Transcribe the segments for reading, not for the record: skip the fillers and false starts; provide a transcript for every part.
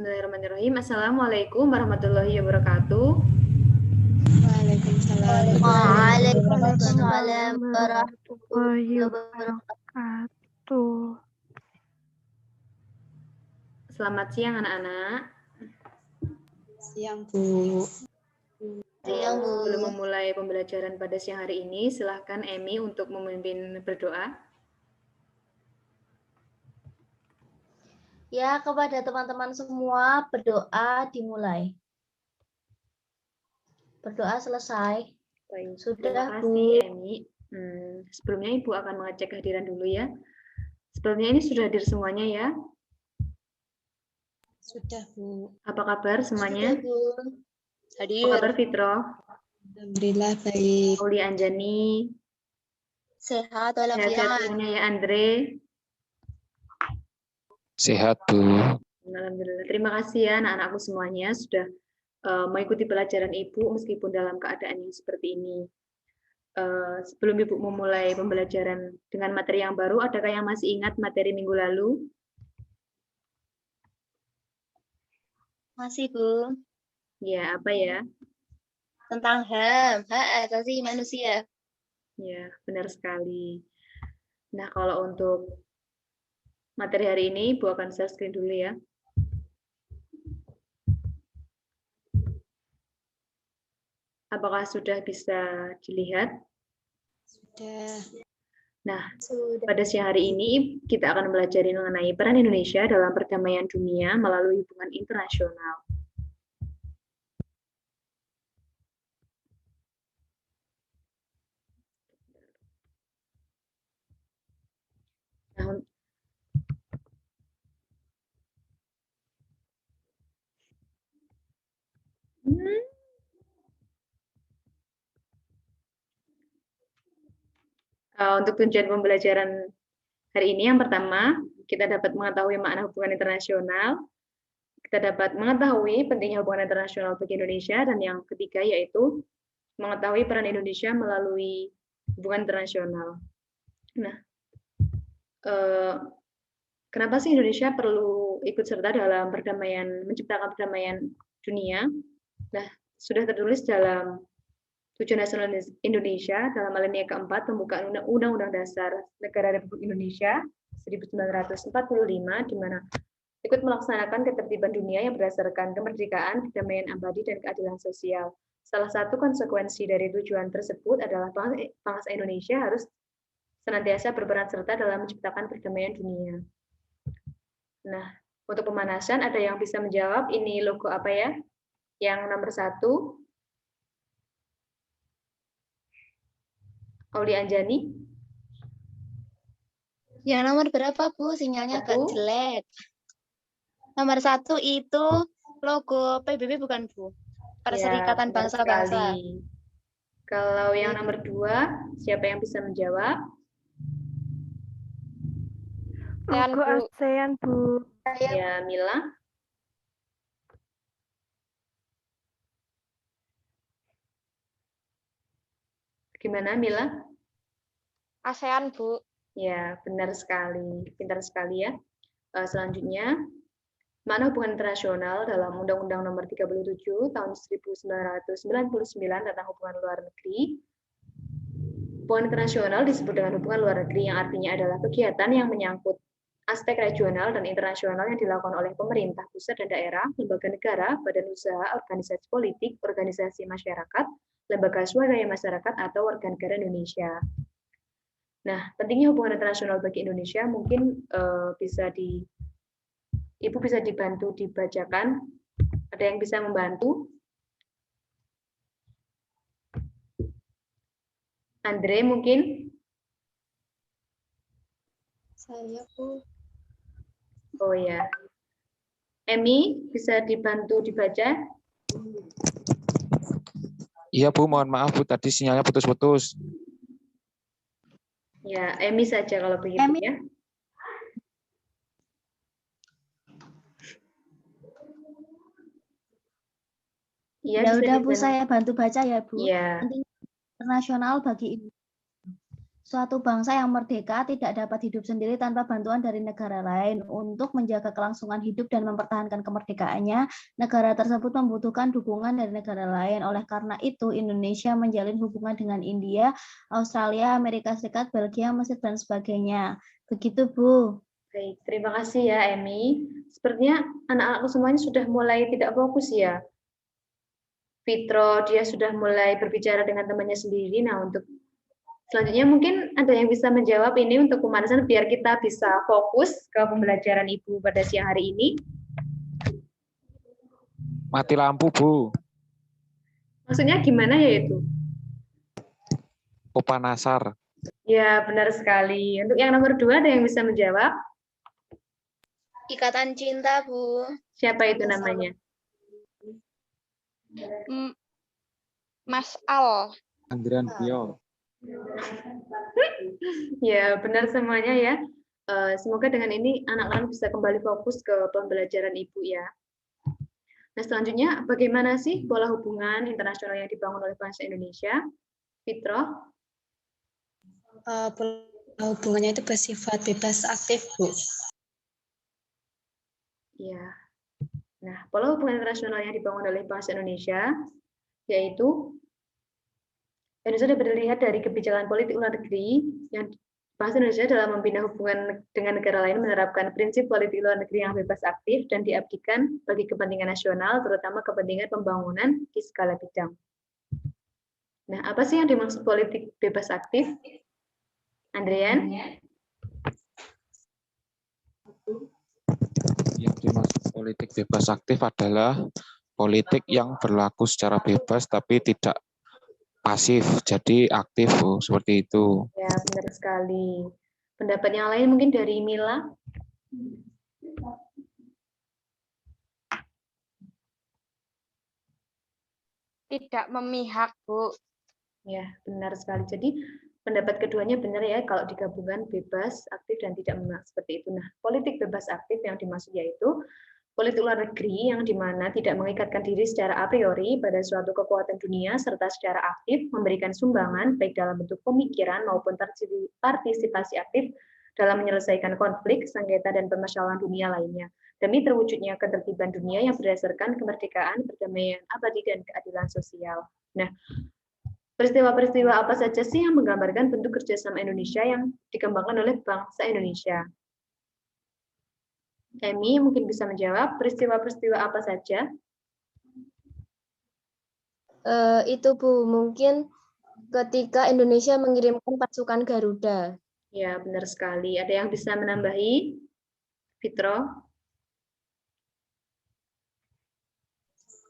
Bismillahirrahmanirrahim. Assalamualaikum warahmatullahi wabarakatuh. Waalaikumsalam. Waalaikumsalam warahmatullahi wabarakatuh. Selamat siang anak-anak. Siang, Bu. Siang, Bu. Sebelum memulai pembelajaran pada siang hari ini, silahkan Emi untuk memimpin berdoa. Ya, kepada teman-teman semua, berdoa dimulai. Berdoa selesai. Baik, Sudah, terima kasih Bu. Emi. Sebelumnya Ibu akan mengecek kehadiran dulu ya. Sebelumnya ini sudah hadir semuanya ya. Sudah, Bu. Apa kabar semuanya? Sudah, Bu. Apa kabar Fitro? Alhamdulillah baik. Auli Anjani. Sehat Sehat walafiat. semuanya ya Andre. Sehat, Bu. Alhamdulillah. Terima kasih ya anak-anakku semuanya sudah mengikuti pelajaran Ibu meskipun dalam keadaan yang seperti ini. Sebelum Ibu memulai pembelajaran dengan materi yang baru, adakah yang masih ingat materi minggu lalu? Masih, Bu. Ya, apa ya? Tentang HAM, hak asasi manusia. Ya, benar sekali. Nah, kalau untuk materi hari ini, Ibu akan share screen dulu ya. Apakah sudah bisa dilihat? Sudah. Nah, Sudah. pada siang hari ini kita akan belajar mengenai peran Indonesia dalam perdamaian dunia melalui hubungan internasional. Nah, untuk tujuan pembelajaran hari ini yang pertama, kita dapat mengetahui makna hubungan internasional, kita dapat mengetahui pentingnya hubungan internasional bagi Indonesia, dan yang ketiga yaitu mengetahui peran Indonesia melalui hubungan internasional. Nah, kenapa sih Indonesia perlu ikut serta dalam perdamaian, menciptakan perdamaian dunia? Nah, sudah tertulis dalam Tujuan Nasional Indonesia dalam alinea keempat pembukaan Undang-Undang Dasar Negara Republik Indonesia 1945, di mana ikut melaksanakan ketertiban dunia yang berdasarkan kemerdekaan, kedamaian abadi, dan keadilan sosial. Salah satu konsekuensi dari tujuan tersebut adalah bangsa Indonesia harus senantiasa berperan serta dalam menciptakan perdamaian dunia. Nah, untuk pemanasan ada yang bisa menjawab ini logo apa ya? Yang nomor 1. Auli Anjani. Yang nomor berapa, Bu? Sinyalnya agak jelek. Nomor 1 itu logo PBB bukan, Bu? Perserikatan Bangsa-Bangsa. Kalau yang nomor 2, siapa yang bisa menjawab? Logo ASEAN, Bu. Ya, Mila. Gimana, Mila? ASEAN, Bu. Ya, benar sekali. Pintar sekali ya. Selanjutnya, makna hubungan internasional dalam Undang-Undang Nomor 37 Tahun 1999 tentang hubungan luar negeri. Hubungan internasional disebut dengan hubungan luar negeri yang artinya adalah kegiatan yang menyangkut aspek regional dan internasional yang dilakukan oleh pemerintah pusat dan daerah, lembaga negara, badan usaha, organisasi politik, organisasi masyarakat, lembaga swadaya masyarakat, atau warga negara Indonesia. Nah, pentingnya hubungan internasional bagi Indonesia mungkin Ibu bisa dibantu dibacakan. Ada yang bisa membantu? Andre mungkin? Saya, Bu. Oh ya. Emi, bisa dibantu dibaca? Iya, Bu. Mohon maaf, Bu. Tadi sinyalnya putus-putus. Ya, Emi saja kalau begitu ya. Ya udah, Bu, saya bantu baca ya, Bu. Iya. Penting internasional bagi Indonesia. Suatu bangsa yang merdeka tidak dapat hidup sendiri tanpa bantuan dari negara lain. Untuk menjaga kelangsungan hidup dan mempertahankan kemerdekaannya, negara tersebut membutuhkan dukungan dari negara lain. Oleh karena itu, Indonesia menjalin hubungan dengan India, Australia, Amerika Serikat, Belgia, Mesir, dan sebagainya. Begitu, Bu. Baik, terima kasih ya, Emi. Sepertinya anak-anakku semuanya sudah mulai tidak fokus ya. Fitro, dia sudah mulai berbicara dengan temannya sendiri. Nah, untuk selanjutnya mungkin ada yang bisa menjawab ini untuk pemanasan biar kita bisa fokus ke pembelajaran Ibu pada siang hari ini. Mati lampu, Bu. Maksudnya gimana ya itu? Upanasar. Ya, benar sekali. Untuk yang nomor 2 ada yang bisa menjawab? Ikatan cinta, Bu. Siapa itu namanya? Mas Al. Andrian Bio. Ya, benar semuanya ya. Semoga dengan ini anak-anak bisa kembali fokus ke pembelajaran Ibu ya. Nah, selanjutnya bagaimana sih pola hubungan internasional yang dibangun oleh bangsa Indonesia? Fitro? Hubungannya itu bersifat bebas aktif, Bu. Ya. Nah, pola hubungan internasional yang dibangun oleh bangsa Indonesia yaitu Indonesia dapat dilihat dari kebijakan politik luar negeri yang bangsa Indonesia dalam membina hubungan dengan negara lain menerapkan prinsip politik luar negeri yang bebas aktif dan diabdikan bagi kepentingan nasional, terutama kepentingan pembangunan di segala bidang. Nah, apa sih yang dimaksud politik bebas aktif? Andrian? Yang dimaksud politik bebas aktif adalah politik yang berlaku secara bebas tapi tidak pasif, jadi aktif, Bu, seperti itu. Ya, benar sekali. Pendapat yang lain mungkin dari Mila? Tidak memihak, Bu. Ya, benar sekali. Jadi pendapat keduanya benar ya, kalau digabungkan bebas, aktif, dan tidak memihak seperti itu. Nah, politik bebas aktif yang dimaksud yaitu politik luar negeri yang dimana tidak mengikatkan diri secara a priori pada suatu kekuatan dunia serta secara aktif memberikan sumbangan baik dalam bentuk pemikiran maupun partisipasi aktif dalam menyelesaikan konflik, sengketa, dan permasalahan dunia lainnya demi terwujudnya ketertiban dunia yang berdasarkan kemerdekaan, perdamaian abadi, dan keadilan sosial. Nah, peristiwa-peristiwa apa saja sih yang menggambarkan bentuk kerjasama Indonesia yang dikembangkan oleh bangsa Indonesia? Emi mungkin bisa menjawab peristiwa-peristiwa apa saja? Itu Bu, mungkin ketika Indonesia mengirimkan pasukan Garuda. Ya, benar sekali. Ada yang bisa menambahi? Fitro?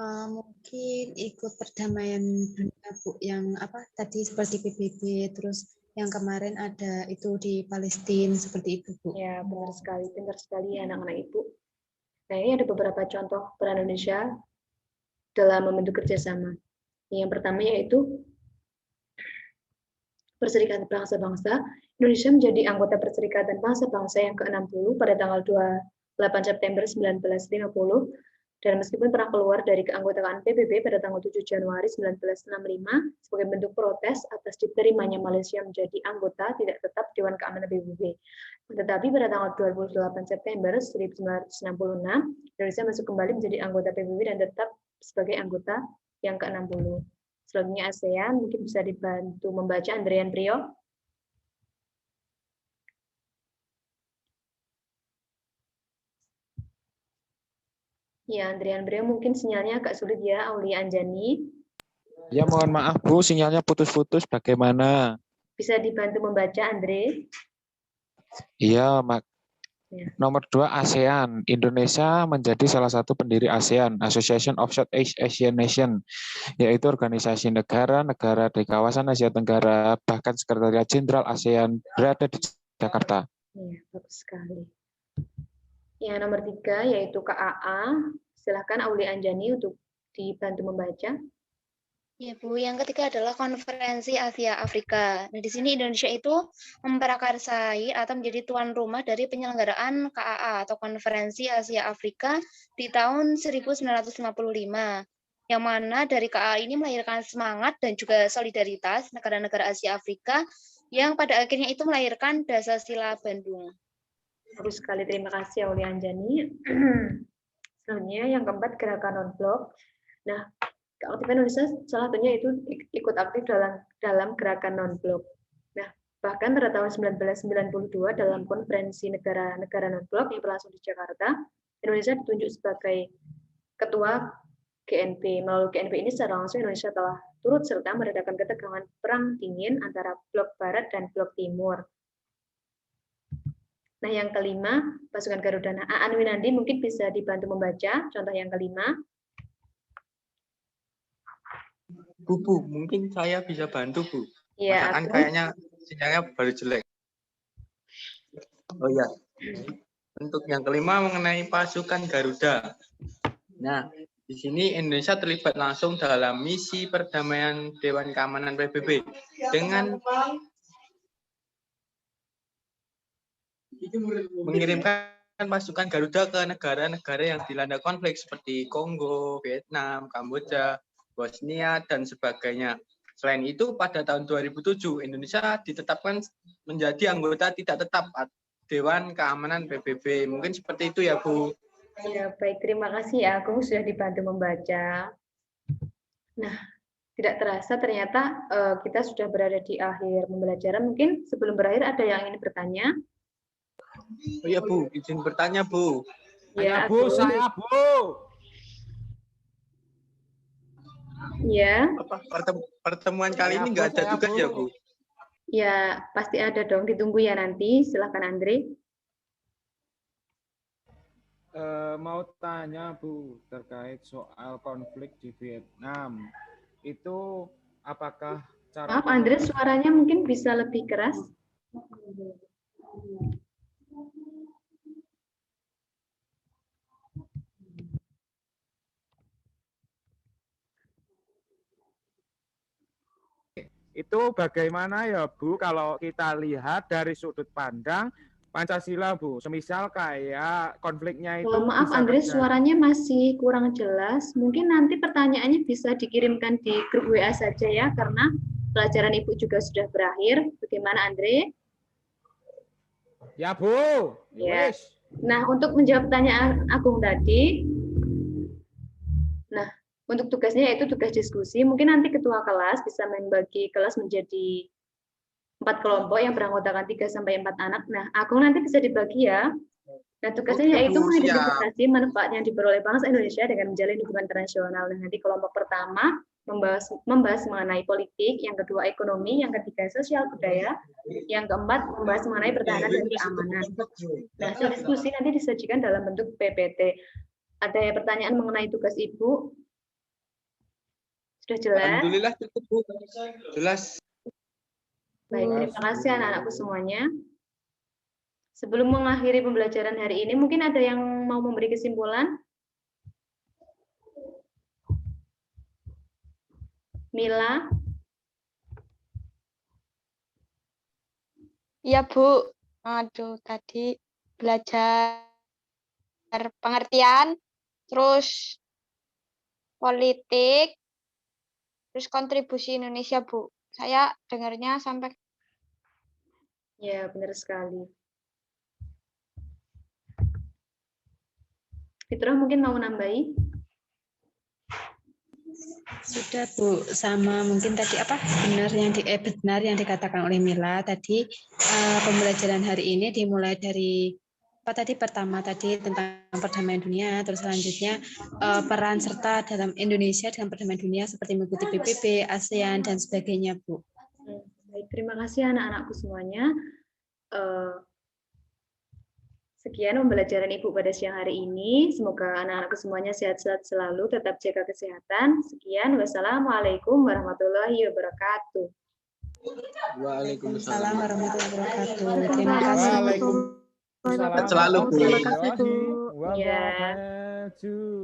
Mungkin ikut perdamaian dunia, Bu, yang apa tadi seperti PBB, terus yang kemarin ada itu di Palestina seperti itu, Bu. Ya, benar sekali anak-anak Ibu. Nah, ini ada beberapa contoh peran Indonesia dalam membentuk kerjasama. Yang pertama yaitu Perserikatan Bangsa-Bangsa. Indonesia menjadi anggota Perserikatan Bangsa-Bangsa yang ke-60 pada tanggal 28 September 1950. Dan meskipun pernah keluar dari keanggotaan PBB pada tanggal 7 Januari 1965 sebagai bentuk protes atas diterimanya Malaysia menjadi anggota tidak tetap Dewan Keamanan PBB. Tetapi pada tanggal 28 September 1966, Indonesia masuk kembali menjadi anggota PBB dan tetap sebagai anggota yang ke-60. Selanjutnya ASEAN, mungkin bisa dibantu membaca Andrian Priyo. Ya, Andrian Priyo mungkin sinyalnya agak sulit ya, Aulia Anjani. Ya, mohon maaf, Bu, sinyalnya putus-putus. Bagaimana? Bisa dibantu membaca, Andre? Iya, Ya. Nomor 2, ASEAN. Indonesia menjadi salah satu pendiri ASEAN, Association of Southeast Asian Nations, yaitu organisasi negara-negara di kawasan Asia Tenggara, bahkan Sekretariat Jenderal ASEAN berada di Jakarta. Ya, bagus sekali. Yang nomor 3 yaitu KAA. Silakan Auli Anjani untuk dibantu membaca. Ya, Bu. Yang ketiga adalah Konferensi Asia Afrika. Nah, di sini Indonesia itu memprakarsai atau menjadi tuan rumah dari penyelenggaraan KAA atau Konferensi Asia Afrika di tahun 1955. Yang mana dari KAA ini melahirkan semangat dan juga solidaritas negara-negara Asia Afrika yang pada akhirnya itu melahirkan Dasar-Sila Bandung. Bagus sekali, terima kasih Aulia Anjani. Selanjutnya yang keempat, gerakan non-blok. Nah, keaktifan Indonesia salah satunya itu ikut aktif dalam gerakan non-blok. Nah, bahkan pada tahun 1992 dalam konferensi negara-negara non-blok yang berlangsung di Jakarta, Indonesia ditunjuk sebagai ketua GNP. Melalui GNP ini secara langsung Indonesia telah turut serta meredakan ketegangan perang dingin antara blok barat dan blok timur. Nah, yang kelima, pasukan Garuda. Nah, Aan Winandi mungkin bisa dibantu membaca contoh yang kelima. Bu, mungkin saya bisa bantu, Bu. Ya, Masakan kayaknya sinyalnya baru jelek. Oh ya, untuk yang kelima mengenai pasukan Garuda. Nah, di sini Indonesia terlibat langsung dalam misi perdamaian Dewan Keamanan PBB dengan mengirimkan pasukan Garuda ke negara-negara yang dilanda konflik seperti Kongo, Vietnam, Kamboja, Bosnia, dan sebagainya. Selain itu, pada tahun 2007, Indonesia ditetapkan menjadi anggota tidak tetap Dewan Keamanan PBB. Mungkin seperti itu ya, Bu. Ya, baik. Terima kasih ya, Agung sudah dibantu membaca. Nah, tidak terasa ternyata kita sudah berada di akhir pembelajaran. Mungkin sebelum berakhir ada yang ingin bertanya? Oh iya, Bu. Izin bertanya, Bu. Ya, Bu, Agung. saya, Bu. Ya. Pertemuan kali ini nggak ada tugas ya, Bu? Ya, pasti ada dong. Ditunggu ya nanti. Silakan, Andre. Mau tanya, Bu, terkait soal konflik di Vietnam. Itu apakah cara... Maaf, Andre, suaranya mungkin bisa lebih keras. Itu bagaimana ya, Bu, kalau kita lihat dari sudut pandang Pancasila, Bu. Semisal kayak konfliknya itu... Maaf, Andre, suaranya masih kurang jelas. Mungkin nanti pertanyaannya bisa dikirimkan di grup WA saja ya, karena pelajaran Ibu juga sudah berakhir. Bagaimana, Andre? Ya, Bu. Ya. Nah, untuk menjawab pertanyaan Agung tadi, nah, untuk tugasnya yaitu tugas diskusi. Mungkin nanti ketua kelas bisa membagi kelas menjadi 4 kelompok yang beranggotakan 3-4 anak. Nah, Agung nanti bisa dibagi ya. Nah, tugasnya yaitu mengidentifikasi manfaat yang diperoleh bangsa Indonesia dengan menjalin hubungan internasional. Nah, nanti kelompok pertama membahas mengenai politik, yang kedua ekonomi, yang ketiga sosial budaya, yang keempat membahas mengenai pertahanan dan keamanan. Nah, hasil diskusi nanti disajikan dalam bentuk PPT. Ada pertanyaan mengenai tugas Ibu? Sudah jelas? Alhamdulillah cukup, Bu. Jelas. Baik, terima kasih anak-anakku semuanya. Sebelum mengakhiri pembelajaran hari ini, mungkin ada yang mau memberi kesimpulan? Mila? Iya, Bu. Aduh, tadi belajar pengertian, terus politik, terus kontribusi Indonesia, Bu. Saya dengarnya sampai... Ya, benar sekali. Fitrah mungkin mau nambahi? Sudah, Bu, sama mungkin tadi benar yang dikatakan oleh Mila tadi. Pembelajaran hari ini dimulai dari pertama tadi tentang perdamaian dunia, terus selanjutnya peran serta dalam Indonesia dalam perdamaian dunia seperti mengikuti PBB, ASEAN dan sebagainya, Bu. Baik, terima kasih anak-anakku semuanya. Sekian pembelajaran Ibu pada siang hari ini. Semoga anak-anakku semuanya sehat-sehat selalu, tetap jaga kesehatan. Sekian, wassalamualaikum warahmatullahi wabarakatuh. Waalaikumsalam warahmatullahi wabarakatuh. Terima kasih. Selalu, Bu. Terima kasih, Bu. wabarakatuh.